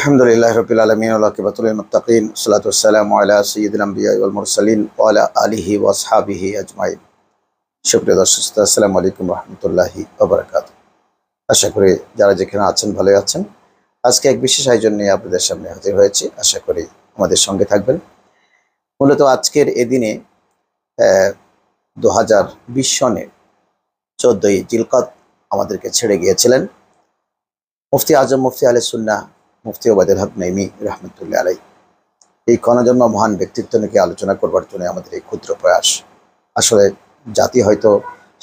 আলহামদুলিল্লাহ রাব্বিল আলামিন ওয়া আকিবাতুল মুত্তাকিন সাল্লাতু ওয়াসসালামু আলা সাইয়্যিদিল আমবিয়া ওয়াল মুরসালিন ওয়া আলা আলিহি ওয়া আসহাবিহি আজমাইন। সুপ্রিয় দর্শক শ্রোতা, আসসালামু আলাইকুম ওয়া রাহমাতুল্লাহি ওয়া বারাকাতুহু। আশা করি যারা যেখানে আছেন ভালোই আছেন। আজকে এক বিশেষ আয়োজন নিয়ে আপনাদের সামনে হাজির হয়েছি। আশা করি আমাদের সঙ্গে থাকবেন। মূলত আজকের এই দিনে 2020 সনের 14ই জিলকদ আমাদেরকে ছেড়ে গিয়েছিলেন মুফতি আজম মুফতি আহলে সুন্নাহ মুফতি ওবায়দুল হক নাইমি রহমতুল্লাহ আলাই। এই ক্ষণজন্ম মহান ব্যক্তিত্ব নিয়ে আলোচনা করবার জন্য আমাদের এই ক্ষুদ্র প্রয়াস। আসলে জাতি হয়তো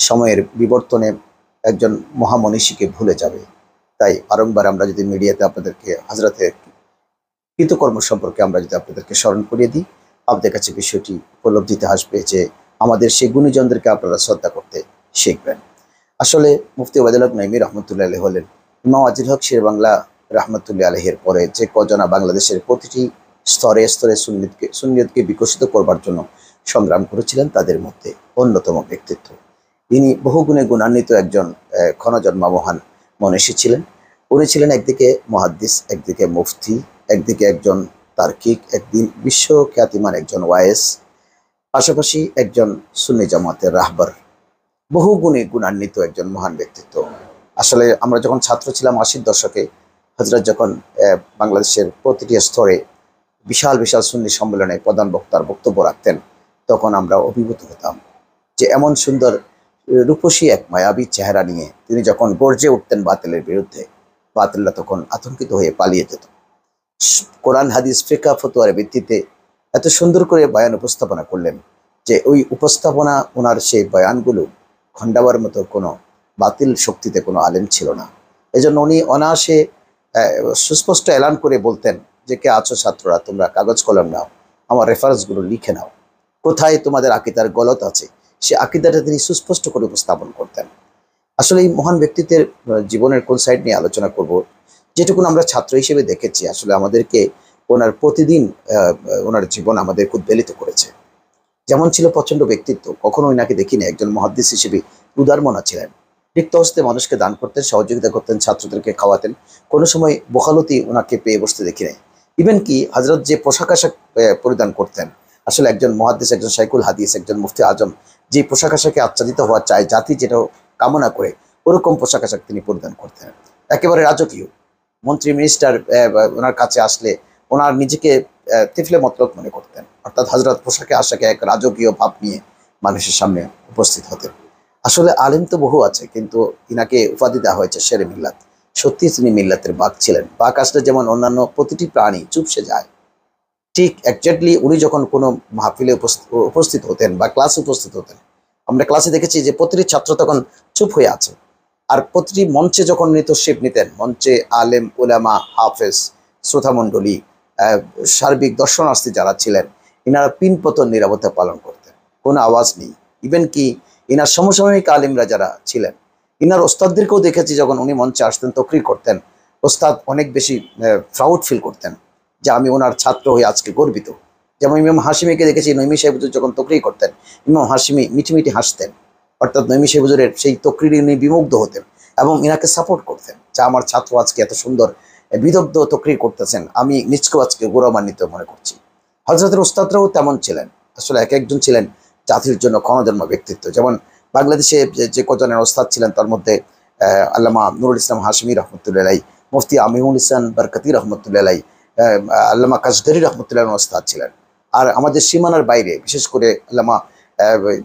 সময়ের বিবর্তনে একজন মহামনীষীকে ভুলে যাবে, তাই বারংবার আমরা যদি মিডিয়াতে আপনাদেরকে হযরতের কৃতকর্ম সম্পর্কে আমরা যদি আপনাদেরকে স্মরণ করিয়ে দিই, আপনাদের কাছে বিষয়টি উপলব্ধিতে আসবে যে আমাদের সেই গুণীজনদেরকে আপনারা শ্রদ্ধা করতে শিখবেন। আসলে মুফতি ওবায়দুল হক নাইমি রহমতুল্লাহ আলাইহি হলেন ইমাম আজিল হক শের বাংলা রহমতুল্লাহ আলাইহির পরে যে কজনা বাংলাদেশের প্রতিটি স্তরে স্তরে সুন্নিয়তকে বিকশিত করবার জন্য সংগ্রাম করেছিলেন, তাদের মধ্যে অন্যতম ব্যক্তিত্ব। ইনি বহুগুণে গুণান্বিত একজন ক্ষণজন্মা মহান মনীষী ছিলেন। উনি ছিলেন একদিকে মুহাদ্দিস, একদিকে মুফতি, একদিকে একজন তার্কিক, একদিন বিশ্বখ্যাতিমান একজন ওয়াইস, পাশাপাশি একজন সুন্নি জামাতের রাহবার। বহুগুণে গুণান্বিত একজন মহান ব্যক্তিত্ব। আসলে আমরা যখন ছাত্র ছিলাম 80-র দশকে, হযরত যখন বাংলাদেশের প্রতিটি স্তরে বিশাল বিশাল সুন্নি সম্মেলনে প্রধান বক্তার বক্তব্য রাখতেন, তখন আমরা অভিভূত হতাম যে এমন সুন্দর রূপসী এক মায়াবী চেহারা নিয়ে তিনি যখন গর্জে উঠতেন বাতিলের বিরুদ্ধে, বাতিলরা তখন আতঙ্কিত হয়ে পালিয়ে যেত। কোরআন হাদিস ফিকহ ফতোয়ার ভিত্তিতে এত সুন্দর করে বয়ান উপস্থাপনা করলেন যে ওই উপস্থাপনা, ওনার সেই বয়ানগুলো খণ্ডাবার মতো কোনো বাতিল শক্তিতে কোনো আলেম ছিল না। এজন্য উনি অনায়াসে সুস্পষ্ট এলান করে বলতেন যে কে আছো ছাত্ররা, তোমরা কাগজ কলম নাও, আমার রেফারেন্সগুলো লিখে নাও, কোথায় তোমাদের আকিদার গলত আছে সে আকিদাটা তিনি সুস্পষ্ট করে উপস্থাপন করতেন। আসলে এই মহান ব্যক্তিত্বের জীবনের কোন সাইড নিয়ে আলোচনা করব, যেটুকুন আমরা ছাত্র হিসেবে দেখেছি, আসলে আমাদেরকে ওনার প্রতিদিন ওনার জীবন আমাদের উদ্বেলিত করেছে। যেমন ছিল প্রচণ্ড ব্যক্তিত্ব, কখনো ওনাকে দেখিনি একজন মুহাদ্দিস হিসেবে উদারমনা ছিলেন। রিক্ত হস্তে মানুষকে দান করতেন, সহযোগিতা করতেন, ছাত্রদেরকে খাওয়াতেন। কোনো সময় বখালতি ওনাকে পেয়ে বসতে দেখি নাই। ইভেন কি হযরত যে পোশাক আশাক পরিধান করতেন, আসলে একজন মুহাদ্দিস, একজন শাইখুল হাদিস, একজন মুফতি আজম যে পোশাক আশাকে আচ্ছাদিত হওয়া চায়, জাতি যেটা কামনা করে, ওরকম পোশাক আশাক তিনি পরিধান করতেন। একেবারে রাজকীয়। মন্ত্রী মিনিস্টার ওনার কাছে আসলে ওনার নিজেকে তিফলে মতলব মনে করতেন, অর্থাৎ হযরত পোশাকে আশাকে এক রাজকীয় ভাব নিয়ে মানুষের সামনে উপস্থিত হতেন। আসলে আলেম তো বহু আছে, কিন্তু ইনাকে উপাধি দেওয়া হয়েছে শেরে মিল্লাত। সত্যি তিনি মিল্লাতের বাঘ ছিলেন। বাঘ আসলে যেমন অন্যান্য প্রতিটি প্রাণী চুপসে যায়, ঠিক একজাক্টলি উনি যখন কোনো মাহফিলে উপস্থিত হতেন বা ক্লাসে উপস্থিত হতেন, আমরা ক্লাসে দেখেছি যে প্রতিটি ছাত্র তখন চুপ হয়ে আছে। আর প্রতিটি মঞ্চে যখন নৃত্যশিল্প নিতেন, মঞ্চে আলেম উলামা হাফেজ শ্রোতামণ্ডলী সার্বিক দর্শনার্থী যারা ছিলেন, ইনারা পিনপতন নিরাপত্তা পালন করতেন, কোনো আওয়াজ নেই। ইভেন কি ইনার সমসাময়িক আলিমরা যারা ছিলেন, ইনার ওস্তাদদেরকেও দেখেছি যখন উনি মঞ্চে আসতেন তকরির করতেন, ওস্তাদ অনেক বেশি প্রাউড ফিল করতেন যে আমি ওনার ছাত্র হয়ে আজকে গর্বিত। যেমন ইমাম হাশিমিকে দেখেছি, নইমি সাহেব হুজুর যখন তকরির করতেন, ইমাম হাশিমি মিটিমিটি হাসতেন, অর্থাৎ নইমি সাহেব হুজুরের সেই তকরিরে উনি বিমুগ্ধ হতেন এবং ইনাকে সাপোর্ট করতেন যে আমার ছাত্র আজকে এত সুন্দর বিদগ্ধ তকরির করতেছেন, আমি নিজকেও আজকে গৌরবান্বিত মনে করছি। হযরতের ওস্তাদরাও তেমন ছিলেন। আসলে এক একজন ছিলেন জাতির জন্য ক্ষণজন্মা ব্যক্তিত্ব। যেমন বাংলাদেশে যে কজনের ওস্তাদ ছিলেন, তার মধ্যে আল্লামা নুরুল ইসলাম হাশিমি রহমতুল্লাহ আলাইহি, মুফতি আমিনুল ইহসান বরকতি রহমতুল্লাহ আলাইহি, আল্লামা কাশগরি রহমতুল্লাহ ওস্তাদ ছিলেন। আর আমাদের সীমানার বাইরে বিশেষ করে আল্লামা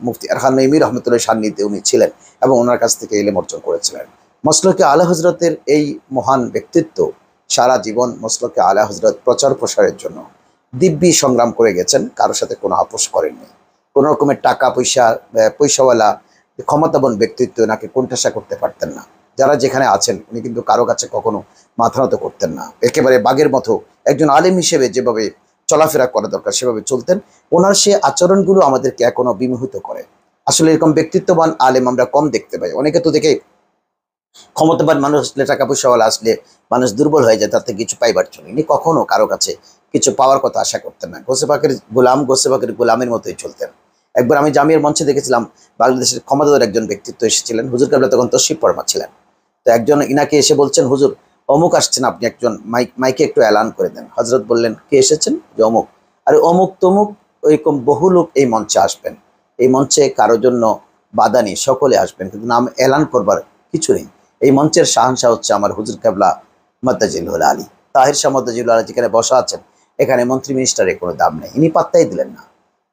মুফতি এরহান নাইমি রহমতুল্লাহ সান্নিধ্যে উনি ছিলেন এবং ওনার কাছ থেকে ইলম অর্জন করেছিলেন। মসলকে আলা হযরতের এই মহান ব্যক্তিত্ব সারা জীবন মসলকে আলা হযরত প্রচার প্রসারের জন্য দিব্যি সংগ্রাম করে গেছেন, কারোর সাথে কোনো আপোষ করেননি। কোনো রকমের টাকা পয়সাওয়ালা ক্ষমতাবান ব্যক্তিত্ব এনাকে কোণঠাসা করতে পারতেন না। যারা যেখানে আছেন, উনি কিন্তু কারো কাছে কখনো মাথা নত করতেন না। একেবারে বাঘের মতো একজন আলেম হিসেবে যেভাবে চলাফেরা করা দরকার সেভাবে চলতেন। ওনার সে আচরণগুলো আমাদেরকে এখনো বিমোহিত করে। আসলে এরকম ব্যক্তিত্ববান আলেম আমরা কম দেখতে পাই। অনেকে তো দেখে ক্ষমতাবান মানুষ আসলে, টাকা পয়সাওয়ালা আসলে মানুষ দুর্বল হয়ে যায়, তার থেকে কিছু পাইবার জন্য। ইনি কখনো কারো কাছে কিছু পাওয়ার কথা আশা করতেন না। গোসে পাকের গোলামের মতোই চলতেন। একবার আমি জামিয়ার মঞ্চে দেখেছিলাম, বাংলাদেশের ক্ষমতাধর একজন ব্যক্তিত্ব এসেছিলেন। হুজুর কাবলা তখন তশরিফ ফরমা ছিলেন। তো একজন ইনাকে এসে বলছেন, হুজুর অমুক আসছেন, আপনি একজন মাইকে একটু এলান করে দেন। হজরত বললেন, কে এসেছেন? যে অমুক। আরে অমুক তমুক ওইরকম বহু লোক এই মঞ্চে আসবেন, এই মঞ্চে কারোর জন্য বাধা নেই, সকলে আসবেন, কিন্তু নাম এলান করবার কিছু নেই। এই মঞ্চের শাহানশাহ হচ্ছে আমার হুজুর কেবলা মাদ্দাজিলুল আলী, তাহির শাহ মাদ্দাজিলুল আলী যেখানে বসা আছেন, এখানে মন্ত্রী মিনিস্টারের কোনো দাম নেই। ইনি পাত্তাই দিলেন না।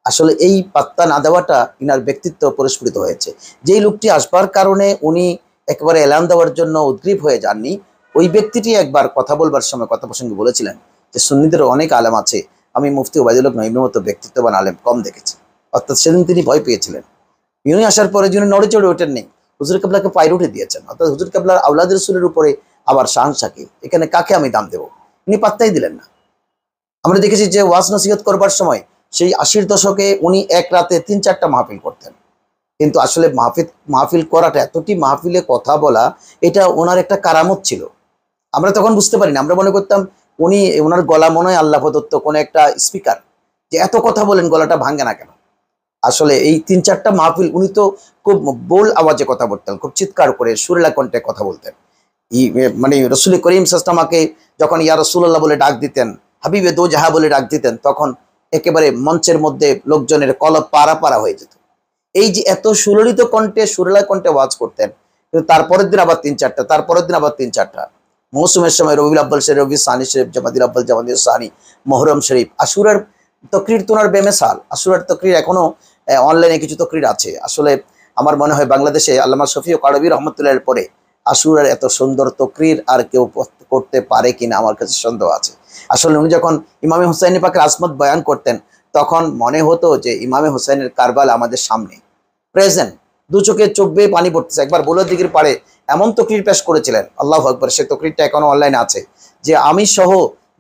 আসলে এই পাত্তা না দেওয়াটা ইনার ব্যক্তিত্ব পরিস্ফুটিত হয়েছে। যেই লোকটি আসবার কারণে উনি একেবারে এলান দেওয়ার জন্য উদ্গ্রীব হয়ে যাননি, ওই ব্যক্তিটি একবার কথা বলবার সময় কথা প্রসঙ্গে বলেছিলেন যে সুন্নিদের অনেক আলেম আছে, আমি মুফতি ওবায়দুল হক নঈমীর মতো ব্যক্তিত্ববান আলেম কম দেখেছি। অর্থাৎ সেদিন তিনি ভয় পেয়েছিলেন। ইনি আসার পরে যিনি নড়ে চড়ে ওঠেননি, হুজুর কেবলাকে পায়ের উঠে দিয়েছেন। অর্থাৎ হুজুর কেবলার আওলাদ রসুলের উপরে আবার শাহানশাকে, এখানে কাকে আমি দাম দেবো? ইনি পাত্তাই দিলেন না। আমরা দেখেছি যে ওয়াজ নসিহত করবার সময় সেই 80-র দশকে উনি এক রাতে 3-4টা মাহফিল করতেন। কিন্তু আসলে মাহফিল করাটা, এতটি মাহফিলে কথা বলা, এটা ওনার একটা কারামত ছিল। আমরা তখন বুঝতে পারিনি, আমরা মনে করতাম উনি, ওনার গলা মনে হয় আল্লাহ প্রদত্ত কোনো একটা স্পিকার, যে এত কথা বলেন গলাটা ভাঙে না কেন। আসলে এই 3-4টা মাহফিল উনি তো খুব বোল আওয়াজে কথা বলতেন, খুব চিৎকার করে সুরেলা কণ্ঠে কথা বলতেন। মানে রসুল করিম সাল্লাল্লাহু যখন ইয়া রাসূলুল্লাহ বলে ডাক দিতেন, হাবিবে দো জাহা বলে ডাক দিতেন, তখন একেবারে মঞ্চের মধ্যে লোকজনের কলব পাড়া পাড়া হয়ে যেত। এই যে এত সুললিত কণ্ঠে, সুরেলা কণ্ঠে ওয়াজ করতেন, কিন্তু তারপরের দিন আবার 3-4টা, তারপরের দিন আবার 3-4টা। মৌসুমের সময় রবিউল আব্বাল শরীফ, রবি সানি শরীফ, জামাদিল আব্বাল, জামাদিল সানি, মোহরম শরীফ। আশুরার তকরির তোনার বেমেসাল। আশুরার তকরির এখনো অনলাইনে কিছু তকরির আছে। আসলে আমার মনে হয় বাংলাদেশে আল্লামা শফিউক আরবি রহমতুল্লাহের পরে আশুরার এত সুন্দর তকরির আর কেউ করতে পারে কিনা আমার কাছে সন্দেহ আছে। আসলে উনি যখন ইমামে হুসাইন পাকের আজমত বয়ান করতেন, তখন মনে হতো যে ইমামে হুসাইনের কারবাল আমাদের সামনে প্রেজেন্ট, দু চোখে চোখ বেয়ে পানি পড়তেছে। একবার বোলার দিঘির পাড়ে এমন তকরির পেশ করেছিলেন, আল্লাহু আকবার, সে তকরিরটা এখনো অনলাইনে আছে, যে আমি সহ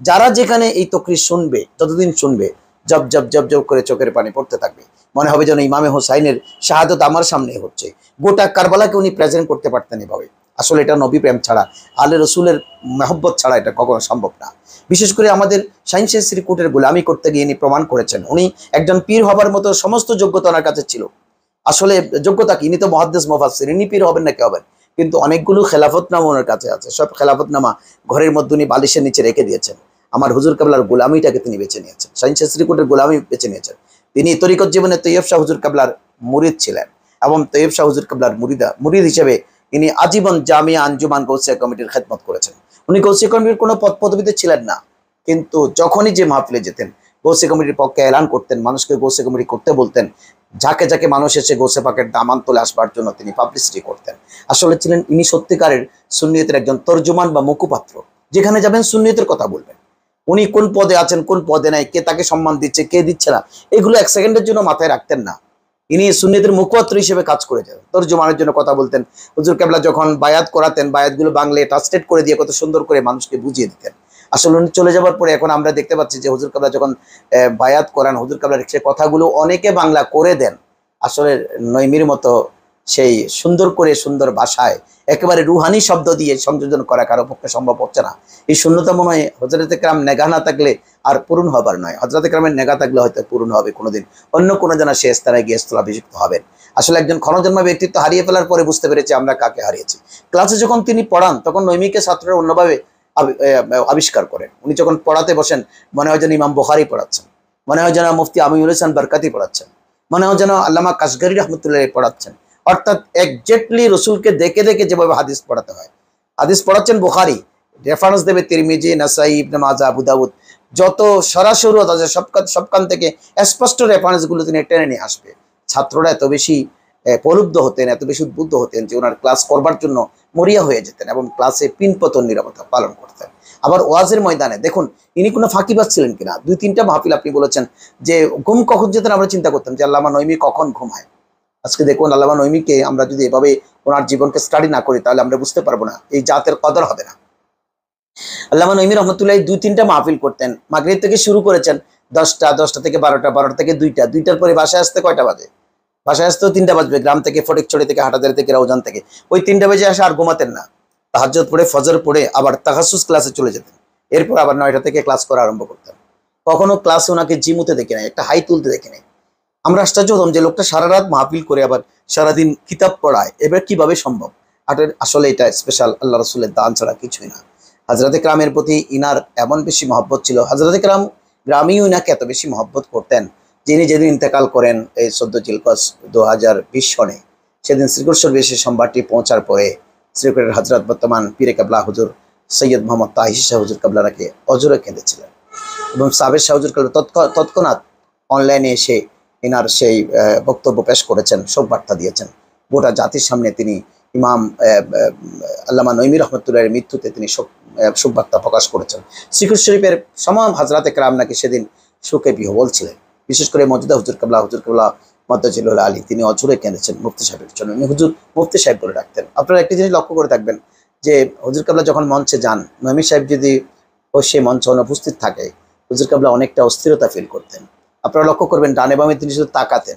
যারা যেখানে এই তকরির শুনবে, যতদিন শুনবে, জব জব জব জব করে চোখের পানি পড়তে থাকবে। মনে হবে যেন ইমামে হুসাইনের শাহাদত আমার সামনে হচ্ছে। গোটা কারবালাকে উনি প্রেজেন্ট করতে পারতেন এভাবে। আসলে এটা নবী প্রেম ছাড়া, আলে রসুলের মেহব্বত ছাড়া এটা কখনো সম্ভব না। বিশেষ করে আমাদের শাহিনশাহ শ্রীকুটের গোলামি করতে গিয়ে ইনি প্রমাণ করেছেন, উনি একজন পীর হবার মতো সমস্ত যোগ্যতা ওনার কাছে ছিল। আসলে যোগ্যতা কি, ইনি তো মুহাদ্দিস মুফাসসির, ইনি পীর হবেন না কে হবেন? কিন্তু অনেকগুলো খেলাফতনামা ওনার কাছে আছে। সব খেলাফতনামা ঘরের মধ্যে উনি বালিশের নিচে রেখে দিয়েছেন। আমার হুজুর কেবলার গোলামিটাকে তিনি বেছে নিয়েছেন, শাহিনশাহ শ্রীকুটের গোলামি বেছে নিয়েছেন। তিনি তরিকত জীবনে তৈয়ব শাহ হুজুর কেবলার মুরিদ ছিলেন, এবং তৈয়ব শাহ হুজুর কেবলার মুরিদ হিসেবে তিনি আজীবন জামিয়া আঞ্জুমান গৌসিয়া কমিটির খেদমত করেছেন। উনি গৌসিয়া কমিটির কোনো পদ পদবিতে ছিলেন না, কিন্তু যখনই যে মাহফিলে যেতেন গৌসিয়া কমিটির পক্ষে এলান করতেন, মানুষকে গৌসিয়া কমিটি করতে বলতেন। যাকে যাকে মানুষ এসে গৌসে পাকের দামান তোলে আসবার জন্য তিনি পাবলিসিটি করতেন। আসলে ছিলেন ইনি সত্যিকারের সুন্নিয়তের একজন তর্জমান বা মুখপাত্র। যেখানে যাবেন সুন্নিয়তের কথা বলবেন। উনি কোন পদে আছেন, কোন পদে নাই, কে তাকে সম্মান দিচ্ছে, কে দিচ্ছে না, এগুলো এক সেকেন্ডের জন্য মাথায় রাখতেন না। ইনি সুন্নিয়তের মুখপাত্র হিসেবে কাজ করে যেতেন, তর্জমানের জন্য কথা বলতেন। হুজুর কেবলা যখন বায়াত করাতেন, বায়াতগুলো বাংলায় ট্রান্সলেট করে দিয়ে কত সুন্দর করে মানুষকে বুঝিয়ে দিতেন। আসলে উনি চলে যাওয়ার পরে এখন আমরা দেখতে পাচ্ছি যে হুজুর কেবলা যখন বায়াত করান, হুজুর কেবলার সে কথাগুলো অনেকে বাংলা করে দেন। আসলে নইমির মতো সেই সুন্দর করে, সুন্দর ভাষায় একেবারে রুহানি শব্দ দিয়ে সংযোজন করা কারো পক্ষে সম্ভব হচ্ছে না। এই শূন্যতা মনে হয় হযরতে কেরাম নেগা না থাকলে আর পূরণ হবার নয়। হযরতে কেরামের নেগা থাকলে হয়তো পূরণ হবে কোনোদিন, অন্য কোনো জানা সে স্তরে গিয়ে স্থলাভিষিক্ত হবেন। আসলে একজন ক্ষণজন্মা ব্যক্তিত্ব হারিয়ে ফেলার পরে বুঝতে পেরেছি আমরা কাকে হারিয়েছি। ক্লাসে যখন তিনি পড়ান, তখন নইমিকে ছাত্ররা অন্যভাবে আবিষ্কার করেন। উনি যখন পড়াতে বসেন, মনে হয় যেন ইমাম বুখারী পড়াচ্ছেন, মনে হয় যেন মুফতি আমিনুল ইহসান বরকাতি পড়াচ্ছেন, মনে হয় যেন আল্লামা কাশগরি রহমতুল্লাহ পড়াচ্ছেন। অর্থাৎ একজ্যাক্টলি রসুলকে দেখে দেখে যেভাবে হাদিস পড়াতে হয়, হাদিস পড়াচ্ছেন বুখারী, রেফারেন্স দেবে তিরমিজি, নাসাই, ইবনে মাজাহ, আবু দাউদ, যত সরাসরি আছে সবখান থেকে স্পষ্ট রেফারেন্সগুলো তিনি টেনে নিয়ে আসবে। ছাত্ররা এত বেশি প্রলুব্ধ হতেন, এত বেশি উদ্বুদ্ধ হতেন যে ওনার ক্লাস করবার জন্য মরিয়া হয়ে যেতেন এবং ক্লাসে পিনপতন নিরাপত্তা পালন করতেন। আবার ওয়াজের ময়দানে দেখুন ইনি কোনো ফাঁকিবাজ ছিলেন কিনা। 2-3টা মাহফিল আপনি বলেছেন যে ঘুম কখন যেতেন, আমরা চিন্তা করতাম যে আল্লামা নইমি কখন ঘুমায়। আজকে দেখুন আল্লামা নইমিকে আমরা যদি এভাবে ওনার জীবনকে স্টাডি না করি, তাহলে আমরা বুঝতে পারবো না, এই জাতের কদর হবে না। আল্লামা নইমি রহমতুল্লাহ 2-3টা মাহফিল করতেন। মাগরিব থেকে শুরু করেছেন 10টা, 10টা থেকে 12টা, 12টা থেকে 2টা, 2টার পরে বাসায় আসতে কয়টা বাজে? বাসায় আসতেও 3টা বাজবে। গ্রাম থেকে, ফটিকছড়ি থেকে, হাটাদারি থেকে, রাউজান থেকে, ওই 3টা বাজে আসে আর ঘুমাতেন না। তাহাজ্জুদ পড়ে, ফজর পড়ে আবার তাখাসুস ক্লাসে চলে যেতেন। এরপর আবার 9টা থেকে ক্লাস করা আরম্ভ করতেন। কখনো ক্লাসে ওনাকে জিমুতে দেখি নাই, একটা হাই তুলতে দেখি নাই। আমরা আশ্চর্য হতাম যে লোকটা সারা রাত মাহফিল করে আবার সারাদিন কিতাব পড়ায়, এবার কিভাবে সম্ভব? আসলে এটা স্পেশাল আল্লাহ রসুলের দান ছাড়া কিছুই না। হযরত ইকরামের প্রতি ইনার এমন বেশি মহব্বত ছিল, হযরত ইকরাম গ্রামেও ইনাকে এত বেশি মহব্বত করতেন, যিনি যেদিন ইন্তেকাল করেন এই 14 জিলকস 2020 সনে, সেদিন শ্রীকুট শরীফে এসে সোমবারটি পৌঁছার পরে শ্রীকুটের হযরত বর্তমান পীরে কেবলা হুজুর সৈয়দ মোহাম্মদ তাহির শাহ হুজুর কেবলাকে অজরে কেঁদেছিলেন এবং সাবের শাহ হুজুর কেবলা তৎক্ষণাৎ অনলাইনে এসে ইনার সেই বক্তব্য পেশ করেছেন, শোক বার্তা দিয়েছেন। গোটা জাতির সামনে তিনি ইমাম আল্লামা নঈমী রহমতুল্লাহের মৃত্যুতে তিনি শোক বার্তা প্রকাশ করেছেন। শ্রীকুট শরীফের তমাম হযরত ইকরাম নাকি সেদিন শোকে বিহ্বল ছিলেন। বিশেষ করে মওজুদা হুজুর কেবলা মদ্দাজিলুল আলী, তিনি অঝরে কেঁদেছেন মুফতি সাহেবের জন্য। উনি হুজুর মুফতি সাহেব বলে রাখতেন। আপনারা একটি জিনিস লক্ষ্য করে থাকবেন যে হুজুর কেবলা যখন মঞ্চে যান, নঈমী সাহেব যদি সে মঞ্চে অনুপস্থিত থাকে, হুজুর কেবলা অনেকটা অস্থিরতা ফিল করতেন। আপনারা লক্ষ্য করবেন ডানে বামে তিনি শুধু তাকাতেন,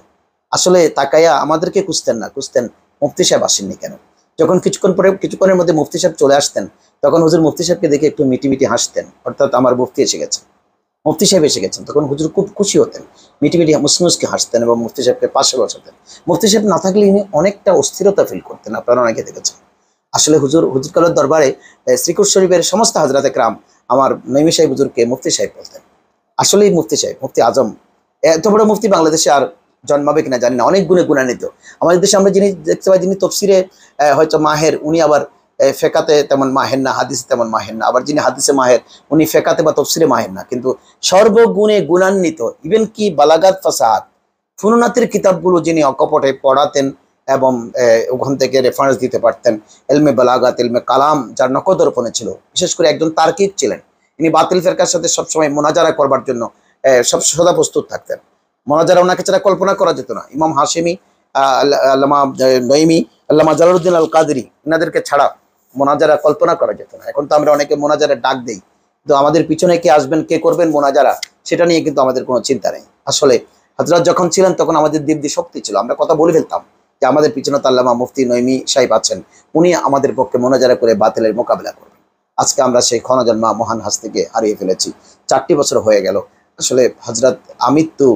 আসলে তাকাইয়া আমাদেরকে খুঁজতেন না, খুঁজতেন মুফতি সাহেব আসেননি কেন। যখন কিছুক্ষণের মধ্যে মুফতি সাহেব চলে আসতেন, তখন হুজুর মুফতি সাহেবকে দেখে একটু মিটি হাসতেন, অর্থাৎ আমার মুফতি এসে গেছেন, মুফতি সাহেব এসে গেছেন। তখন হুজুর খুব খুশি হতেন, মিটি মুসমুসকে হাসতেন এবং মুফতি সাহেবকে পাশে বসাতেন। মুফতি সাহেব না থাকলে ইনি অনেকটা অস্থিরতা ফিল করতেন, আপনারা অনেকে দেখেছেন। আসলে হুজুর কালার দরবারে শ্রীকুট শরীফের সমস্ত হযরত ইকরাম আমার নঈমী সাহেব হুজুরকে মুফতি সাহেব বলতেন। আসলেই মুফতি সাহেব, মুফতি আজম, এত বড় মুফতি বাংলাদেশে আর জন্মাবে কিনা জানি না, অনেক গুণে গুণান্বিত। আমাদের দেশে আমরা যিনি দেখতে পাই, যিনি তফসিরে হয়তো মাহের, উনি আবার ফেকাতে তেমন মাহের না, হাদিসে তেমন মাহের না। আবার যিনি হাদিসে মাহের, উনি ফেকাতে বা তফসিরে মাহের না, কিন্তু সর্বগুণে গুণান্বিত। ইভেন কি বালাগাত ফাসাহাত ফুনুনাতের কিতাবগুলো যিনি অকপটে পড়াতেন এবং ওখান থেকে রেফারেন্স দিতে পারতেন। এলমে বালাগাত, এলমে কালাম যার নকদর্পণে ছিল। বিশেষ করে একজন তার্কিক ছিলেন, তিনি বাতিল ফেরকার সাথে সবসময় মোনাজারা করবার জন্য সব সদা প্রস্তুত থাকতেন। মোনাজারা ওনাকে ছাড়া কল্পনা করা যেত না। ইমাম হাশেমি, আল্লামা নঈমী, আল্লামা জালালউদ্দিন আল কাদরি, এনাদেরকে ছাড়া মোনাজারা কল্পনা করা যেত না। এখন তো আমরা অনেকে মোনাজারা ডাক দেই, কিন্তু আমাদের পিছনে কে আসবেন, কে করবেন মোনাজারা, সেটা নিয়ে কিন্তু আমাদের কোনো চিন্তা নেই। আসলে হযরত যখন ছিলেন তখন আমাদের দীপ্তি শক্তি ছিল, আমরা কথা বলে ফেলতাম যে আমাদের পিছনে তো আল্লামা মুফতি নঈমী সাহেব আছেন, উনি আমাদের পক্ষে মোনাজারা করে বাতিলের মোকাবিলা করবেন। আজকে আমরা সেই ক্ষণজন্মা মহান হাস্তিকে হারিয়ে ফেলেছি। 4টি বছর হয়ে গেল। আসলে হযরত আমৃত্যু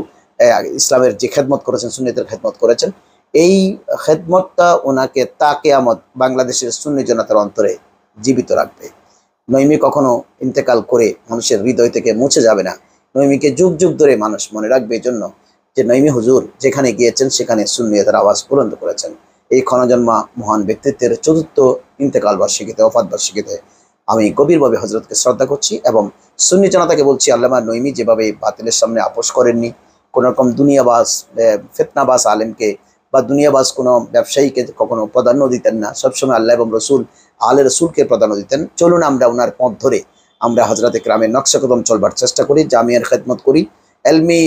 ইসলামের যে খেদমত করেছেন, সুন্নিয়তের খেদমত করেছেন, এই খেদমতটা ওনাকে তা কিয়ামত বাংলাদেশের সুন্নি জনতার অন্তরে জীবিত রাখবে। নঈমী কখনো ইন্তেকাল করে মানুষের হৃদয় থেকে মুছে যাবে না। নঈমীকে যুগ যুগ ধরে মানুষ মনে রাখবে, এই জন্য যে নঈমী হুজুর যেখানে গিয়েছেন সেখানে সুন্নিয়তের আওয়াজ বুলন্দ করেছেন। এই ক্ষণজন্মা মহান ব্যক্তিত্বের 4র্থ ইন্তেকাল বার্ষিকীতে, ওফাত বার্ষিকীতে আমি গভীরভাবে হযরতকে শ্রদ্ধা করছি এবং সুন্নি জনতাকে বলছি, আল্লামা নঈমী যেভাবে বাতিলের সামনে আপোষ করেননি, কোন রকম দুনিয়াবাজ ফিতনাবাজ আলেমকে বা দুনিয়াবাজ কোনো ব্যবসায়ীকে কখনো প্রাধান্য দিতেন না, সবসময় আল্লাহ এবং রসুল, আলে রসুলকে প্রাধান্য দিতেন। চলুন আমরা ওনার পথ ধরে আমরা হযরত ইকরামের নকশা কদম চলবার চেষ্টা করি, জামিয়ার খেদমত করি, এলমি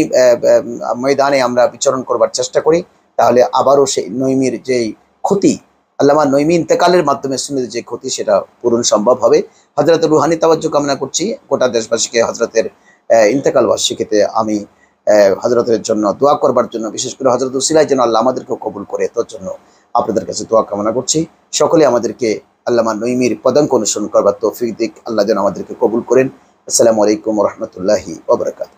ময়দানে আমরা বিচরণ করবার চেষ্টা করি। তাহলে আবারও সেই নঈমীর যেই ক্ষতি, আল্লামা নঈমী ইন্তেকালের মাধ্যমে সুন্নিদের যে ক্ষতি, সেটা পূরণ সম্ভব হবে। হযরতের রুহানি তাওয়াজ্জুহ কামনা করছি। গোটা দেশবাসীকে হযরতের ইন্তেকাল বার্ষিকীতে আমি হযরতের জন্য দোয়া করবার জন্য, বিশেষ করে হযরত উসিলায় যেন আল্লাহ আমাদেরকেও কবুল করে, তোর জন্য আপনাদের কাছে দোয়া কামনা করছি। সকলে আমাদেরকে আল্লামা নঈমীর পদাঙ্ক অনুসরণ করবার তৌফিক দিক আল্লাহ যেন আমাদেরকে কবুল করেন। আসসালামু আলাইকুম ওয়া রাহমাতুল্লাহি ওয়া বারাকাতুহু।